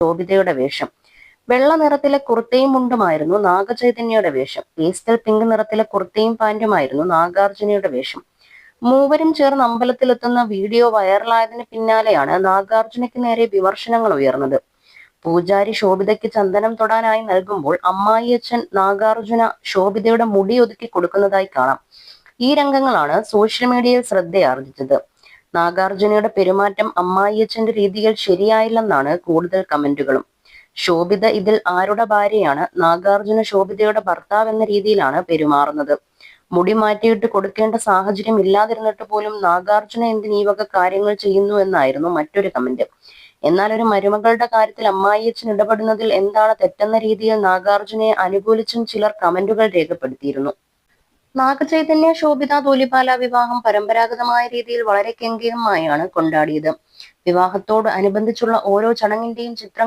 ശോഭിതയുടെ വേഷം. വെള്ള നിറത്തിലെ കുർത്തയും മുണ്ടുമായിരുന്നു നാഗചൈതന്യയുടെ വേഷം. പേസ്റ്റൽ പിങ്ക് നിറത്തിലെ കുർത്തയും പാന്റുമായിരുന്നു നാഗാർജുനയുടെ വേഷം. മൂവരും ചേർന്ന് അമ്പലത്തിലെത്തുന്ന വീഡിയോ വൈറലായതിന് പിന്നാലെയാണ് നാഗാർജുനയ്ക്ക് നേരെ വിമർശനങ്ങൾ ഉയർന്നത്. പൂജാരി ശോഭിതയ്ക്ക് ചന്ദനം തൊടാനായി നൽകുമ്പോൾ അമ്മായിയച്ഛൻ നാഗാർജുന ശോഭിതയുടെ മുടി ഒതുക്കി കൊടുക്കുന്നതായി കാണാം. ഈ രംഗങ്ങളാണ് സോഷ്യൽ മീഡിയയിൽ ശ്രദ്ധയാർജിച്ചത്. നാഗാർജുനയുടെ പെരുമാറ്റം അമ്മായിയച്ഛന്റെ രീതികൾ ശരിയായില്ലെന്നാണ് കൂടുതൽ കമന്റുകളും. ശോഭിത ഇതിൽ ആരുടെ ഭാര്യയാണ്? നാഗാർജുന ശോഭിതയുടെ ഭർത്താവ് എന്ന രീതിയിലാണ് പെരുമാറുന്നത്. മുടി മാറ്റിയിട്ട് കൊടുക്കേണ്ട സാഹചര്യം ഇല്ലാതിരുന്നിട്ട് പോലും നാഗാർജുന എന്തിന് ഈ വക കാര്യങ്ങൾ ചെയ്യുന്നു എന്നായിരുന്നു മറ്റൊരു കമന്റ്. എന്നാൽ ഒരു മരുമകളുടെ കാര്യത്തിൽ അമ്മായിയച്ഛൻ ഇടപെടുന്നതിൽ എന്താണ് തെറ്റെന്ന രീതിയിൽ നാഗാർജുനയെ അനുകൂലിച്ചും ചിലർ കമന്റുകൾ രേഖപ്പെടുത്തിയിരുന്നു. നാഗചൈതന്യ ശോഭിത ധൂലിപാല വിവാഹം പരമ്പരാഗതമായ രീതിയിൽ വളരെ കെങ്കേമമായാണ് കൊണ്ടാടിയത്. വിവാഹത്തോട് അനുബന്ധിച്ചുള്ള ഓരോ ചടങ്ങിന്റെയും ചിത്രങ്ങൾ